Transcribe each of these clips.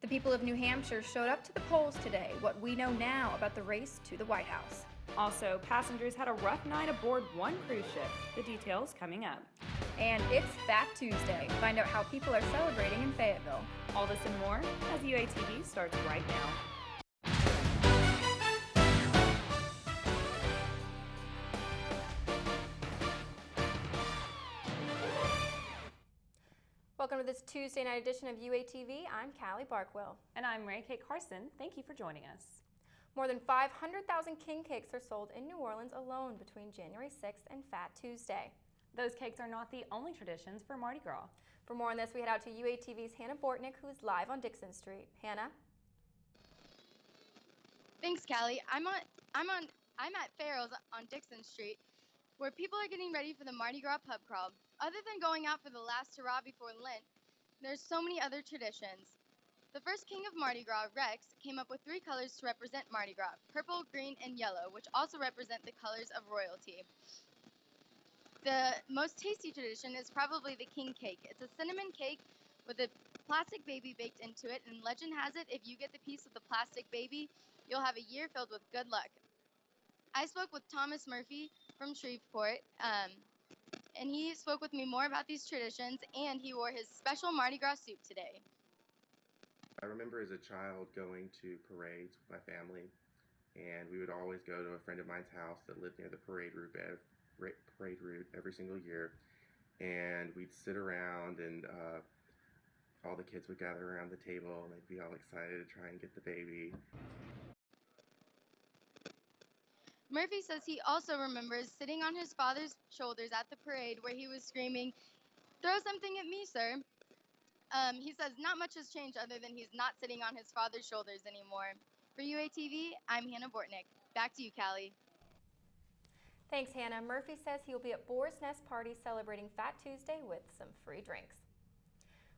The people of New Hampshire showed up to the polls today. What we know now about the race to the White House. Also, passengers had a rough night aboard one cruise ship. The details coming up. And it's Fat Tuesday. Find out how people are celebrating in Fayetteville. All this and more as UATV starts right now. Welcome to this Tuesday night edition of UATV. I'm Callie Barkwill. And I'm Carson. Thank you for joining us. More than 500,000 king cakes are sold in New Orleans alone between January 6th and Fat Tuesday. Those cakes are not the only traditions for Mardi Gras. For more on this, we head out to UATV's Hannah Bortnick, who is live on Dixon Street. Hannah? Thanks, Callie. I'm at Farrell's on Dixon Street, where people are getting ready for the Mardi Gras pub crawl. Other than going out for the last hurrah before Lent, there's so many other traditions. The first king of Mardi Gras, Rex, came up with 3 colors to represent Mardi Gras: purple, green, and yellow, which also represent the colors of royalty. The most tasty tradition is probably the king cake. It's a cinnamon cake with a plastic baby baked into it, and legend has it, if you get the piece with the plastic baby, you'll have a year filled with good luck. I spoke with Thomas Murphy from Shreveport, and he spoke with me more about these traditions, and he wore his special Mardi Gras suit today. I remember as a child going to parades with my family, and we would always go to a friend of mine's house that lived near the parade route every single year, and we'd sit around, and all the kids would gather around the table, and they'd be all excited to try and get the baby. Murphy says he also remembers sitting on his father's shoulders at the parade where he was screaming, "Throw something at me, sir." He says not much has changed other than he's not sitting on his father's shoulders anymore. For UATV, I'm Hannah Bortnick. Back to you, Callie. Thanks, Hannah. Murphy says he will be at Boar's Nest Party celebrating Fat Tuesday with some free drinks.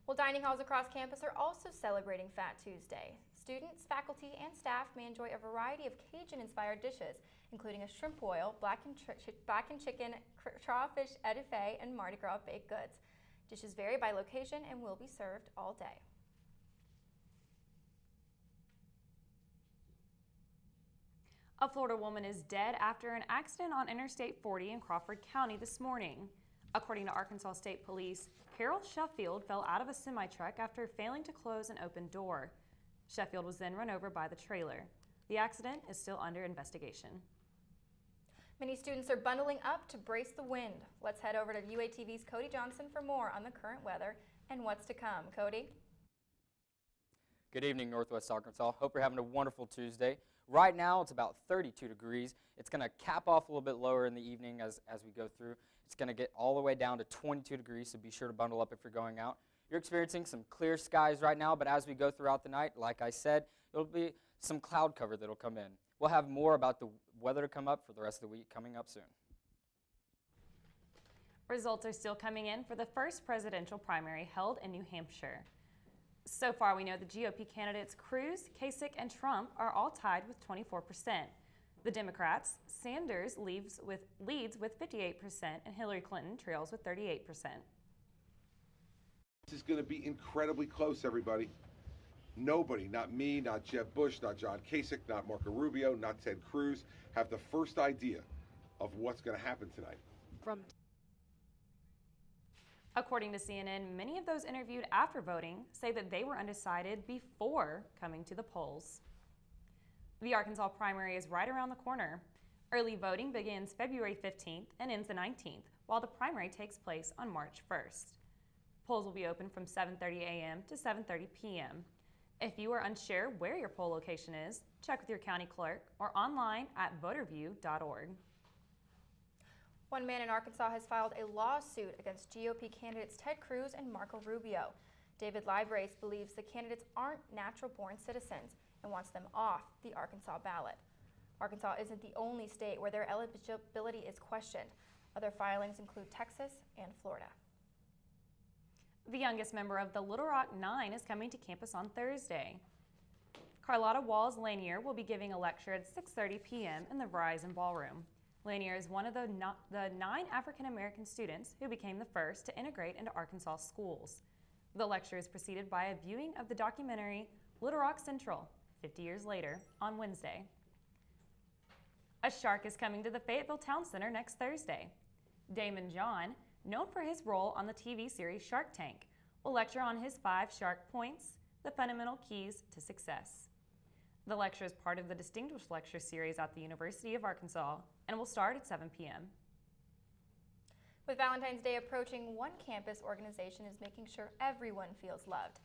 Well, dining halls across campus are also celebrating Fat Tuesday. Students, faculty, and staff may enjoy a variety of Cajun-inspired dishes, including a shrimp boil, blackened chicken, crawfish etouffee, and Mardi Gras baked goods. Dishes vary by location and will be served all day. A Florida woman is dead after an accident on Interstate 40 in Crawford County this morning. According to Arkansas State Police, Carol Sheffield fell out of a semi-truck after failing to close an open door. Sheffield was then run over by the trailer. The accident is still under investigation. Many students are bundling up to brace the wind. Let's head over to UATV's Cody Johnson for more on the current weather and what's to come. Cody? Good evening, Northwest Arkansas. Hope you're having a wonderful Tuesday. Right now, it's about 32 degrees. It's going to cap off a little bit lower in the evening as we go through. It's going to get all the way down to 22 degrees, so be sure to bundle up if you're going out. You're experiencing some clear skies right now, but as we go throughout the night, like I said, it'll be some cloud cover that'll come in. We'll have more about the weather to come up for the rest of the week coming up soon. Results are still coming in for the first presidential primary held in New Hampshire. So far, we know the GOP candidates Cruz, Kasich, and Trump are all tied with 24%. The Democrats, Sanders leads with 58%, and Hillary Clinton trails with 38%. This is going to be incredibly close, everybody. Nobody, not me, not Jeb Bush, not John Kasich, not Marco Rubio, not Ted Cruz, have the first idea of what's going to happen tonight. According to CNN, many of those interviewed after voting say that they were undecided before coming to the polls. The Arkansas primary is right around the corner. Early voting begins February 15th and ends the 19th, while the primary takes place on March 1st. Polls will be open from 7:30 a.m. to 7:30 p.m. If you are unsure where your poll location is, check with your county clerk or online at voterview.org. One man in Arkansas has filed a lawsuit against GOP candidates Ted Cruz and Marco Rubio. David Librace believes the candidates aren't natural-born citizens and wants them off the Arkansas ballot. Arkansas isn't the only state where their eligibility is questioned. Other filings include Texas and Florida. The youngest member of the Little Rock Nine is coming to campus on Thursday. Carlotta Walls Lanier will be giving a lecture at 6:30 p.m. in the Verizon Ballroom. Lanier is one of the 9 African-American students who became the first to integrate into Arkansas schools. The lecture is preceded by a viewing of the documentary Little Rock Central, 50 years later, on Wednesday. A shark is coming to the Fayetteville Town Center next Thursday. Damon John, known for his role on the TV series Shark Tank, will lecture on his 5 shark points, the fundamental keys to success. The lecture is part of the Distinguished Lecture Series at the University of Arkansas and will start at 7 p.m. With Valentine's Day approaching, one campus organization is making sure everyone feels loved.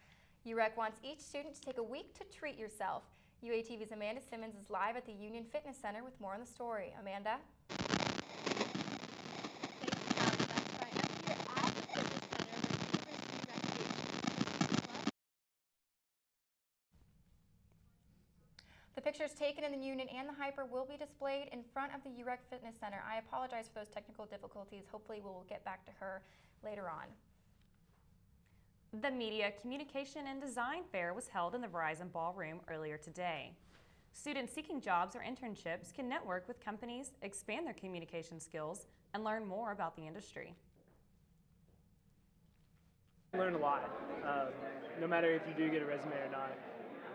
UREC wants each student to take a week to treat yourself. UATV's Amanda Simmons is live at the Union Fitness Center with more on the story. Amanda? The pictures taken in the Union and the Hyper will be displayed in front of the UREC Fitness Center. I apologize for those technical difficulties. Hopefully we'll get back to her later on. The Media, Communication, and Design Fair was held in the Verizon Ballroom earlier today. Students seeking jobs or internships can network with companies, expand their communication skills, and learn more about the industry. Learn a lot. No matter if you do get a resume or not,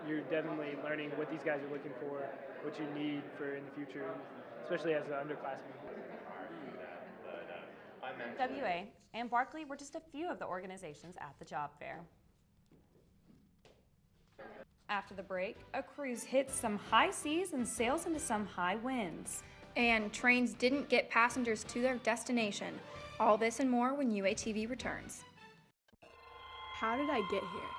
you're definitely learning what these guys are looking for, what you need for in the future, especially as an underclassman. WA and Barkwill were just a few of the organizations at the job fair. After the break, a cruise hits some high seas and sails into some high winds. And trains didn't get passengers to their destination. All this and more when UATV returns. How did I get here?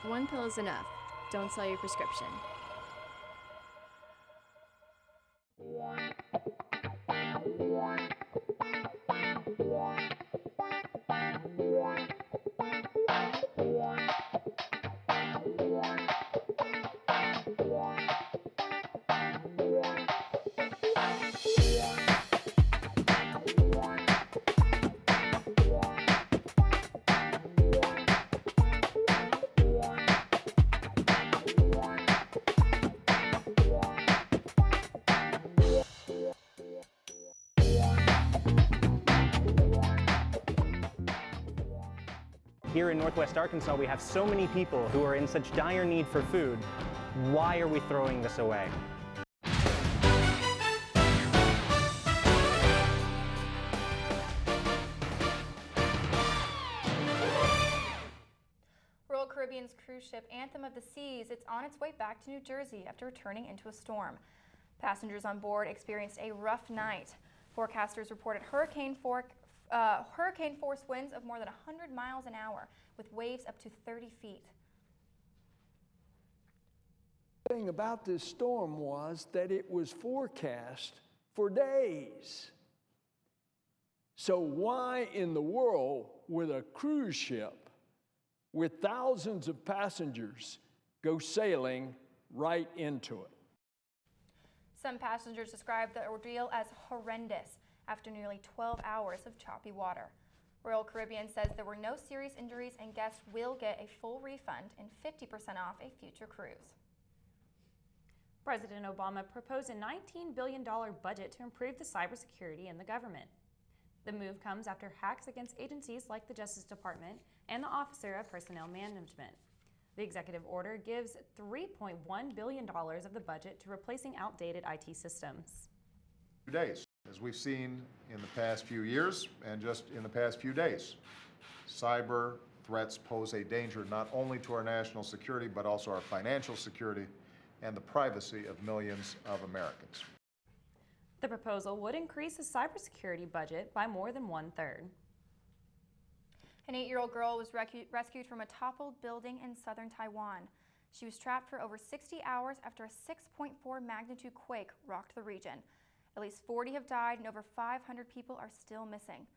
One pill is enough. Don't sell your prescription. Here in Northwest Arkansas, we have so many people who are in such dire need for food. Why are we throwing this away? Royal Caribbean's cruise ship Anthem of the Seas, it's on its way back to New Jersey after turning into a storm. Passengers on board experienced a rough night. Forecasters reported hurricane force winds of more than 100 miles an hour, with waves up to 30 feet. The thing about this storm was that it was forecast for days. So why in the world would a cruise ship with thousands of passengers go sailing right into it? Some passengers described the ordeal as horrendous after nearly 12 hours of choppy water. Royal Caribbean says there were no serious injuries and guests will get a full refund and 50% off a future cruise. President Obama proposed a $19 billion budget to improve the cybersecurity in the government. The move comes after hacks against agencies like the Justice Department and the Office of Personnel Management. The executive order gives $3.1 billion of the budget to replacing outdated IT systems. Days, as we've seen in the past few years and just in the past few days, cyber threats pose a danger not only to our national security but also our financial security and the privacy of millions of Americans. The proposal would increase the cybersecurity budget by more than 1/3. An 8-year-old girl was rescued from a toppled building in southern Taiwan. She was trapped for over 60 hours after a 6.4 magnitude quake rocked the region. At least 40 have died and over 500 people are still missing.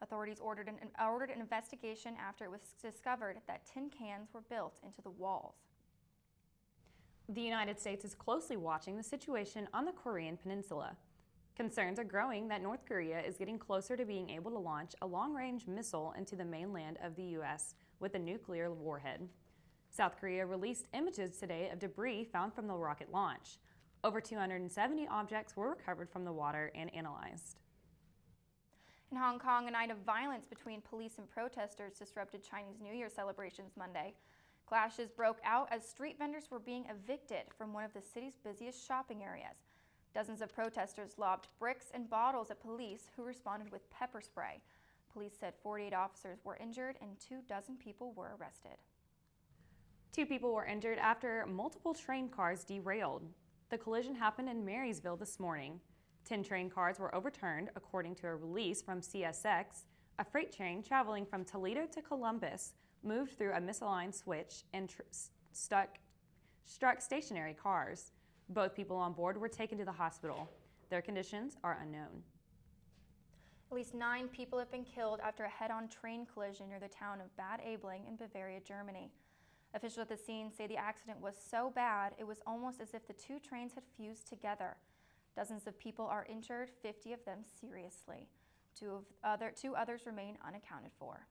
Authorities ordered an investigation after it was discovered that tin cans were built into the walls. The United States is closely watching the situation on the Korean Peninsula. Concerns are growing that North Korea is getting closer to being able to launch a long-range missile into the mainland of the U.S. with a nuclear warhead. South Korea released images today of debris found from the rocket launch. Over 270 objects were recovered from the water and analyzed. In Hong Kong, a night of violence between police and protesters disrupted Chinese New Year celebrations Monday. Clashes broke out as street vendors were being evicted from one of the city's busiest shopping areas. Dozens of protesters lobbed bricks and bottles at police, who responded with pepper spray. Police said 48 officers were injured and 24 people were arrested. 2 people were injured after multiple train cars derailed. The collision happened in Marysville this morning. 10 train cars were overturned, according to a release from CSX. A freight train traveling from Toledo to Columbus moved through a misaligned switch and struck stationary cars. Both people on board were taken to the hospital. Their conditions are unknown. At least 9 people have been killed after a head-on train collision near the town of Bad Aibling in Bavaria, Germany. Officials at the scene say the accident was so bad it was almost as if the 2 trains had fused together. Dozens of people are injured, 50 of them seriously. 2 others remain unaccounted for.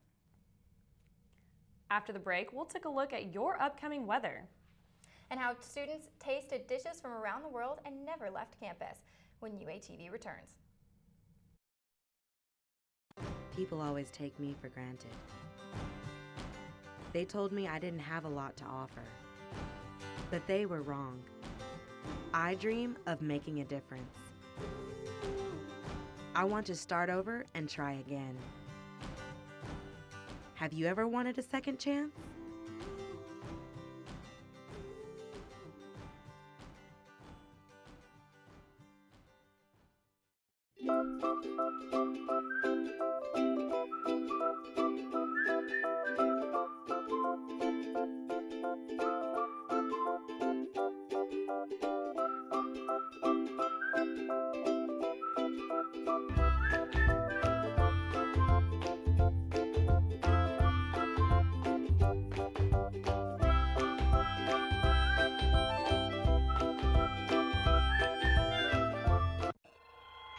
After the break, we'll take a look at your upcoming weather. And how students tasted dishes from around the world and never left campus when UATV returns. People always take me for granted. They told me I didn't have a lot to offer. But they were wrong. I dream of making a difference. I want to start over and try again. Have you ever wanted a second chance?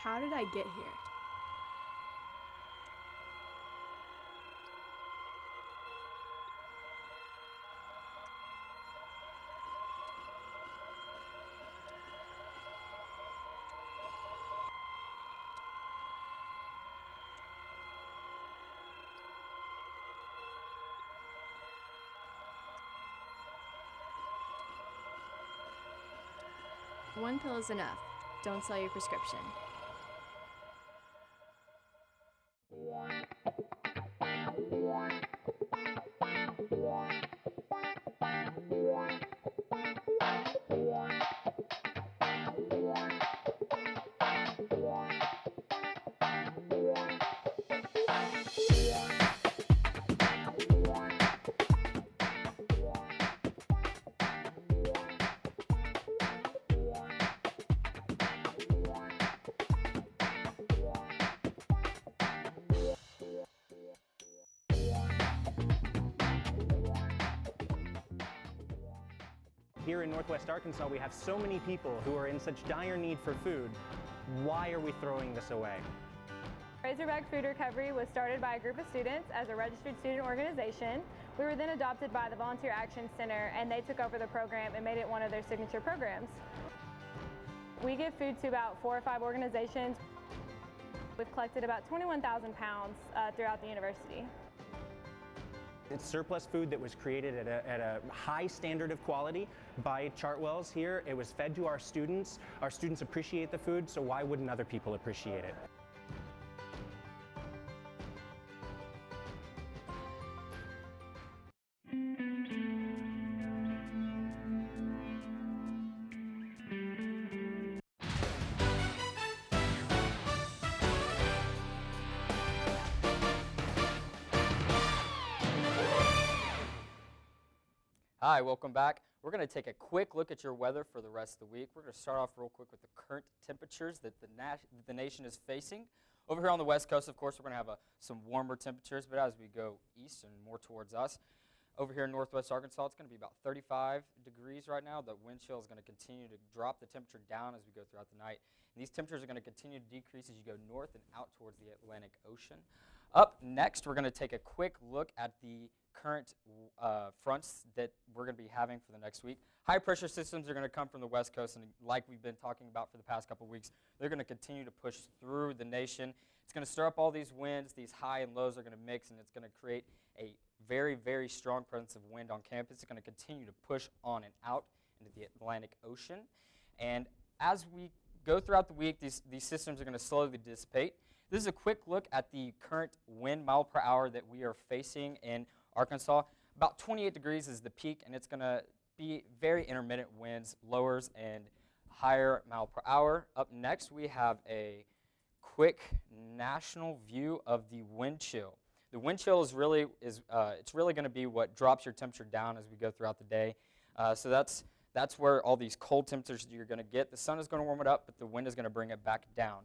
How did I get here? One pill is enough. Don't sell your prescription. Here in Northwest Arkansas, we have so many people who are in such dire need for food. Why are we throwing this away? Razorback Food Recovery was started by a group of students as a registered student organization. We were then adopted by the Volunteer Action Center, and they took over the program and made it one of their signature programs. We give food to about 4 or 5 organizations. We've collected about 21,000 pounds throughout the university. It's surplus food that was created at a high standard of quality by Chartwells here. It was fed to our students. Our students appreciate the food, so why wouldn't other people appreciate it? Hi, welcome back. We're going to take a quick look at your weather for the rest of the week. We're going to start off real quick with the current temperatures that the nation is facing. Over here on the west coast, of course, we're going to have some warmer temperatures, but as we go east and more towards us, Over here in northwest Arkansas, it's going to be about 35 degrees right now. The wind chill is going to continue to drop the temperature down as we go throughout the night. And these temperatures are going to continue to decrease as you go north and out towards the Atlantic Ocean. Up next, we're going to take a quick look at the current fronts that we're going to be having for the next week. High pressure systems are going to come from the west coast, and like we've been talking about for the past couple weeks, they're going to continue to push through the nation. It's going to stir up all these winds. These high and lows are going to mix, and it's going to create a very, very strong presence of wind on campus. It's going to continue to push on and out into the Atlantic Ocean. And as we go throughout the week, these systems are going to slowly dissipate. This is a quick look at the current wind mile per hour that we are facing in Arkansas. About 28 degrees is the peak, and it's going to be very intermittent winds, lowers and higher mile per hour. Up next, we have a quick national view of the wind chill. The wind chill is really going to be what drops your temperature down as we go throughout the day. So that's where all these cold temperatures you're going to get. The sun is going to warm it up, but the wind is going to bring it back down.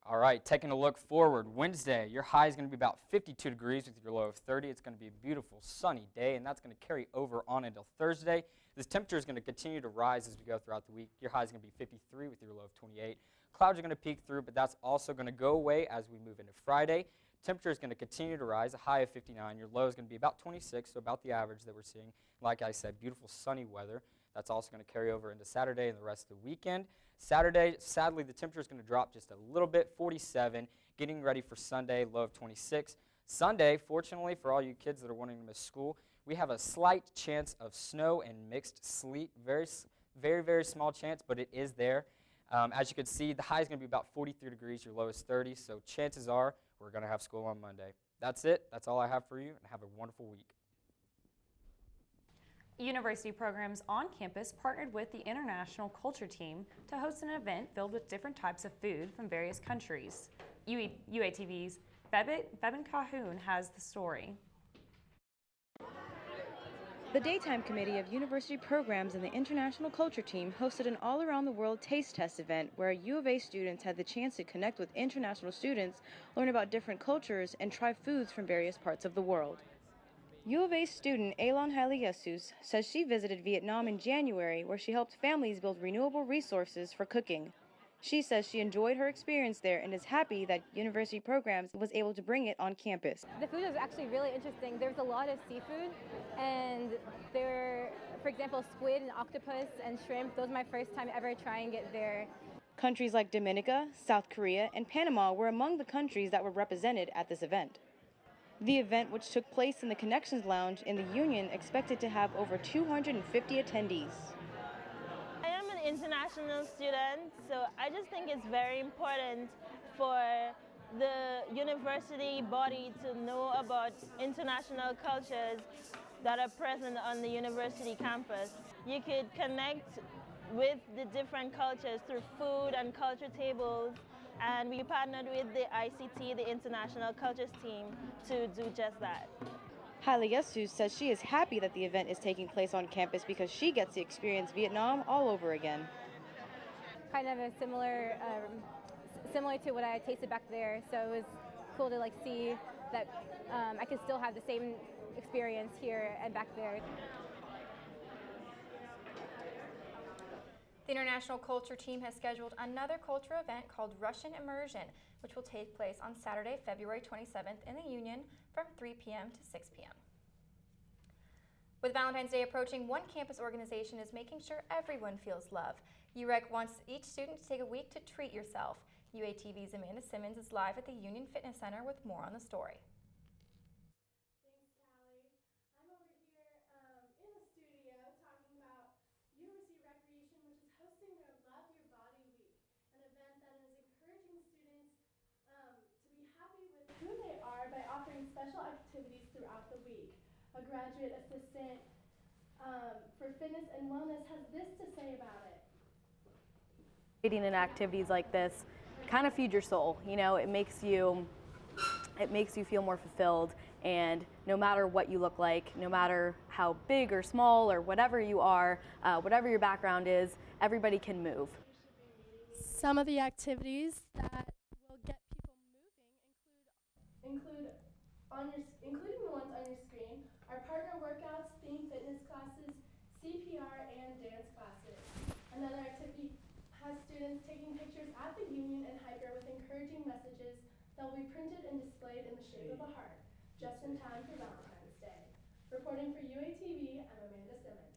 All right, taking a look forward, Wednesday, your high is going to be about 52 degrees with your low of 30. It's going to be a beautiful sunny day, and that's going to carry over on until Thursday. This temperature is going to continue to rise as we go throughout the week. Your high is going to be 53 with your low of 28. Clouds are going to peek through, but that's also going to go away as we move into Friday. Temperature is going to continue to rise, a high of 59. Your low is going to be about 26, so about the average that we're seeing. Like I said, beautiful sunny weather. That's also going to carry over into Saturday and the rest of the weekend. Saturday, sadly, the temperature is going to drop just a little bit, 47. Getting ready for Sunday, low of 26. Sunday, fortunately for all you kids that are wanting to miss school, we have a slight chance of snow and mixed sleet. Very, very, very small chance, but it is there. As you can see, the high is going to be about 43 degrees. Your low is 30, so chances are we're going to have school on Monday. That's it. That's all I have for you, and have a wonderful week. University programs on campus partnered with the International Culture Team to host an event filled with different types of food from various countries. UATV's Bebin Cahoon has the story. The Daytime Committee of University Programs and the International Culture Team hosted an all-around-the-world taste test event where U of A students had the chance to connect with international students, learn about different cultures, and try foods from various parts of the world. U of A student Elon Haliesus says she visited Vietnam in January, where she helped families build renewable resources for cooking. She says she enjoyed her experience there and is happy that University Programs was able to bring it on campus. The food was actually really interesting. There's a lot of seafood, and there were, for example, squid and octopus and shrimp. Those are my first time ever trying it there. Countries like Dominica, South Korea, and Panama were among the countries that were represented at this event. The event, which took place in the Connections Lounge in the Union, expected to have over 250 attendees. I am an international student, so I just think it's very important for the university body to know about international cultures that are present on the university campus. You could connect with the different cultures through food and culture tables, and we partnered with the ICT, the International Cultures Team, to do just that. Haliesus says she is happy that the event is taking place on campus because she gets to experience Vietnam all over again. Kind of a similar to what I tasted back there, so it was cool to see that I could still have the same experience here and back there. The International Culture Team has scheduled another culture event called Russian Immersion, which will take place on Saturday, February 27th in the Union from 3 p.m. to 6 p.m. With Valentine's Day approaching, one campus organization is making sure everyone feels love. UREC wants each student to take a week to treat yourself. UATV's Amanda Simmons is live at the Union Fitness Center with more on the story. Thanks, Callie. I'm over here in the studio talking about University Recreation, which is hosting their Love Your Body Week, an event that is encouraging students to be happy with who they are by offering special activities throughout the week. A graduate assistant for fitness and wellness has this to say about it. Participating in activities like this kind of feed your soul. You know, it makes you feel more fulfilled, and no matter what you look like, no matter how big or small or whatever you are, whatever your background is, everybody can move. Some of the activities that will get people moving include including the ones on your screen, are partner workouts, theme fitness classes, CPR, and dance classes. Another activity has students taking pictures at the Union and Hyper with encouraging messages that will be printed and displayed in the shape of a heart, just in time for Valentine's Day. Reporting for UATV, I'm Amanda Simmons.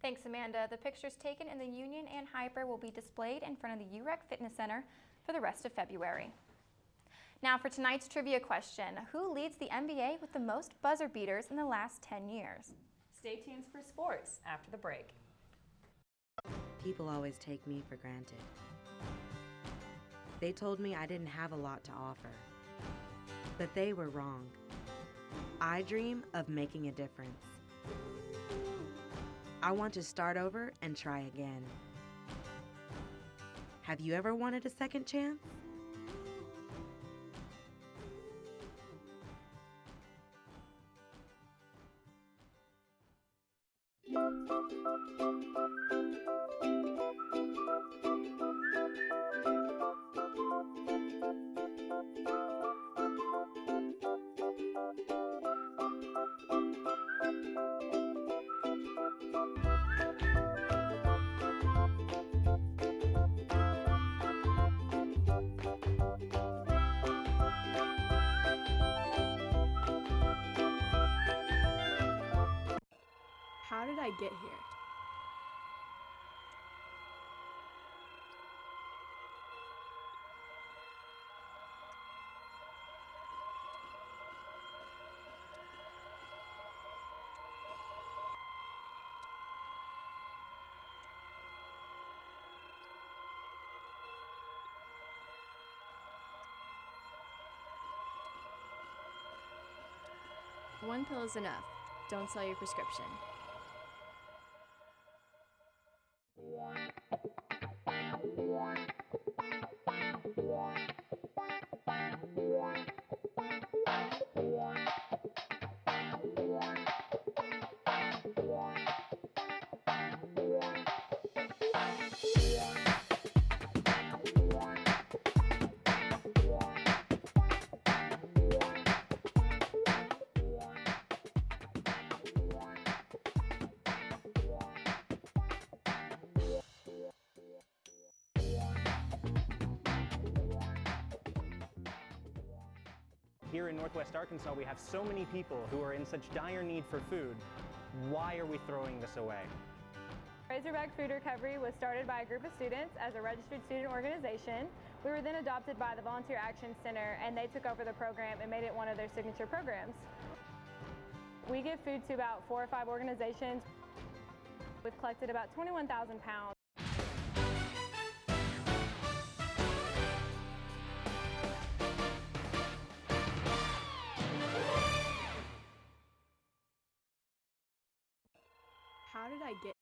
Thanks, Amanda. The pictures taken in the Union and Hyper will be displayed in front of the UREC Fitness Center for the rest of February. Now for tonight's trivia question, who leads the NBA with the most buzzer beaters in the last 10 years? Stay tuned for sports after the break. People always take me for granted. They told me I didn't have a lot to offer, but they were wrong. I dream of making a difference. I want to start over and try again. Have you ever wanted a second chance? How did I get here? One pill is enough. Don't sell your prescription. Here in Northwest Arkansas, we have so many people who are in such dire need for food. Why are we throwing this away? Razorback Food Recovery was started by a group of students as a registered student organization. We were then adopted by the Volunteer Action Center, and they took over the program and made it one of their signature programs. We give food to about 4 or 5 organizations. We've collected about 21,000 pounds. How did I get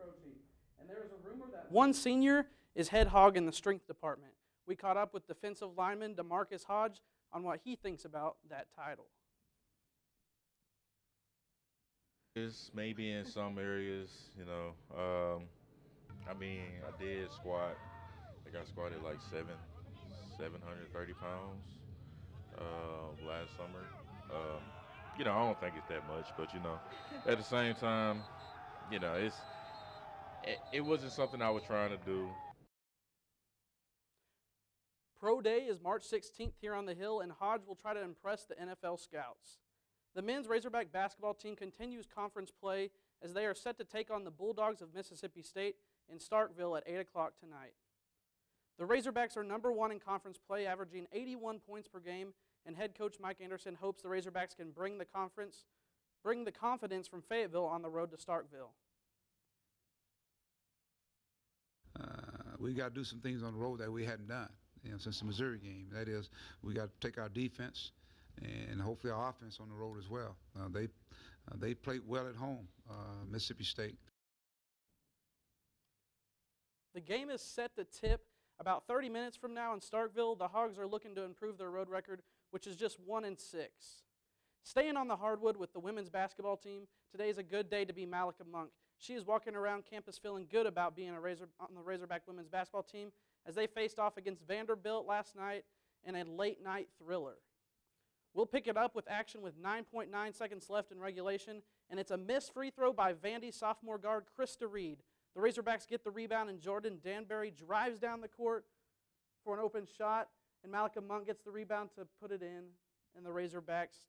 protein. And there is a rumor that one senior is head hog in the strength department. We caught up with defensive lineman DeMarcus Hodge on what he thinks about that title. Maybe in some areas, you know. I mean, I did squat. I think I squatted like 730 pounds last summer. You know, I don't think it's that much, but you know, at the same time, you know, it wasn't something I was trying to do. Pro Day is March 16th here on the Hill, and Hodge will try to impress the NFL scouts. The men's Razorback basketball team continues conference play as they are set to take on the Bulldogs of Mississippi State in Starkville at 8 o'clock tonight. The Razorbacks are number 1 in conference play, averaging 81 points per game, and head coach Mike Anderson hopes the Razorbacks can bring the confidence from Fayetteville on the road to Starkville. We got to do some things on the road that we hadn't done, you know, since the Missouri game. That is, we got to take our defense and hopefully our offense on the road as well. They played well at home, Mississippi State. The game is set to tip about 30 minutes from now in Starkville. The Hogs are looking to improve their road record, which is just 1-6. Staying on the hardwood with the women's basketball team, today is a good day to be Malika Monk. She is walking around campus feeling good about being on the Razorback women's basketball team as they faced off against Vanderbilt last night and a late-night thriller. We'll pick it up with action with 9.9 seconds left in regulation, and it's a missed free throw by Vandy sophomore guard Krista Reed. The Razorbacks get the rebound, and Jordan Danbury drives down the court for an open shot, and Malika Monk gets the rebound to put it in, and the Razorbacks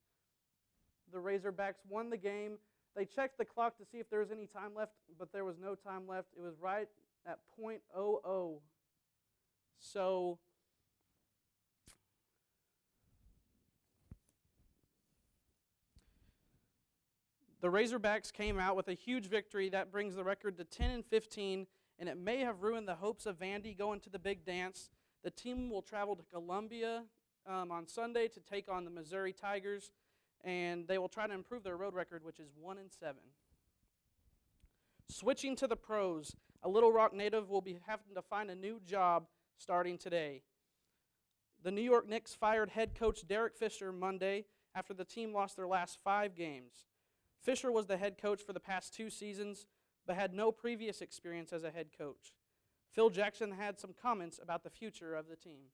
won the game. They checked the clock to see if there was any time left, but there was no time left. It was right at .00. So the Razorbacks came out with a huge victory. That brings the record to 10-15, and it may have ruined the hopes of Vandy going to the big dance. The team will travel to Columbia on Sunday to take on the Missouri Tigers, and they will try to improve their road record, which is 1-7. Switching to the pros, a Little Rock native will be having to find a new job starting today. The New York Knicks fired head coach Derek Fisher Monday after the team lost their last 5 games. Fisher was the head coach for the past 2 seasons, but had no previous experience as a head coach. Phil Jackson had some comments about the future of the team.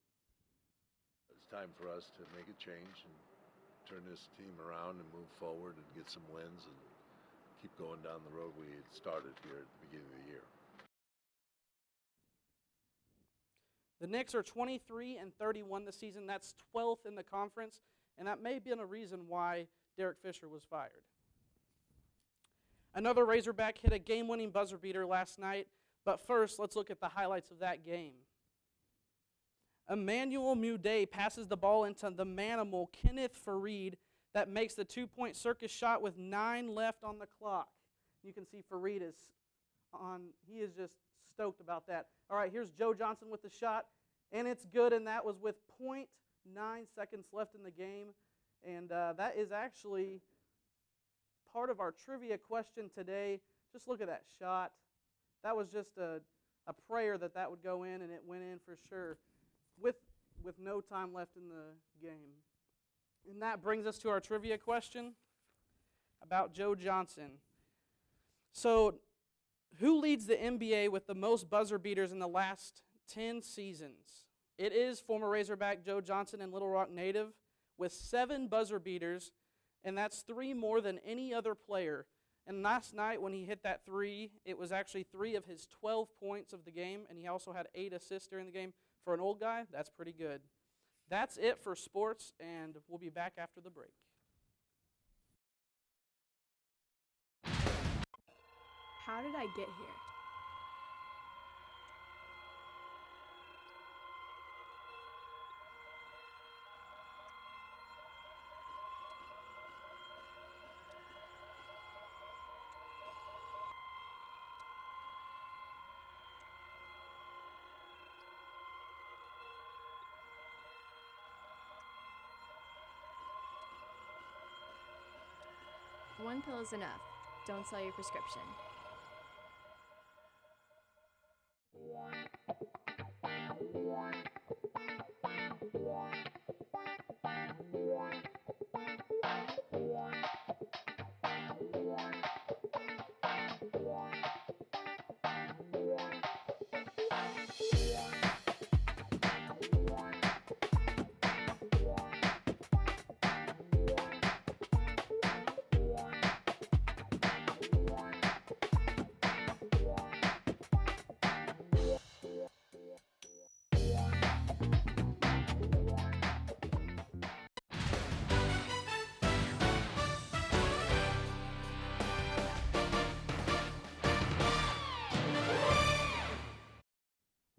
It's time for us to make a change and turn this team around and move forward and get some wins and keep going down the road we had started here at the beginning of the year. The Knicks are 23-31 this season. That's 12th in the conference, and that may have been a reason why Derek Fisher was fired. Another Razorback hit a game-winning buzzer beater last night, but first, let's look at the highlights of that game. Emmanuel Muday passes the ball into the manimal Kenneth Fareed that makes the 2-point circus shot with 9 left on the clock. You can see Fareed is he is just stoked about that. All right, here's Joe Johnson with the shot, and it's good, and that was with 0.9 seconds left in the game. And that is actually part of our trivia question today. Just look at that shot. That was just a prayer that would go in, and it went in for sure with no time left in the game. And that brings us to our trivia question about Joe Johnson. So, who leads the NBA with the most buzzer beaters in the last 10 seasons? It is former Razorback Joe Johnson and Little Rock native with 7 buzzer beaters, and that's 3 more than any other player. And last night when he hit that 3, it was actually 3 of his 12 points of the game, and he also had 8 assists during the game. For an old guy, that's pretty good. That's it for sports, and we'll be back after the break. How did I get here? One pill is enough. Don't sell your prescription.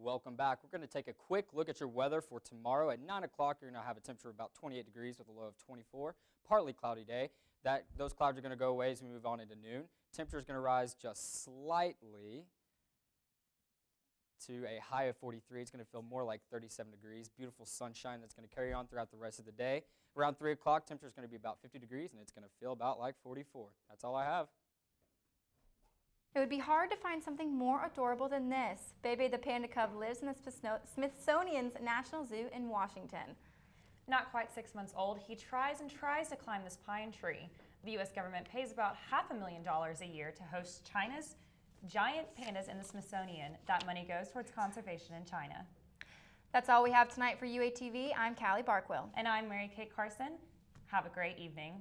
Welcome back. We're going to take a quick look at your weather for tomorrow. At 9 o'clock, you're going to have a temperature of about 28 degrees with a low of 24. Partly cloudy day. Those clouds are going to go away as we move on into noon. Temperature is going to rise just slightly to a high of 43. It's going to feel more like 37 degrees. Beautiful sunshine that's going to carry on throughout the rest of the day. Around 3 o'clock, temperature is going to be about 50 degrees, and it's going to feel about like 44. That's all I have. It would be hard to find something more adorable than this. Bebe the panda cub lives in the Smithsonian's National Zoo in Washington. Not quite 6 months old, he tries and tries to climb this pine tree. The U.S. government pays about $500,000 a year to host China's giant pandas in the Smithsonian. That money goes towards conservation in China. That's all we have tonight for UATV. I'm Callie Barkwill. And I'm Mary Kate Carson. Have a great evening.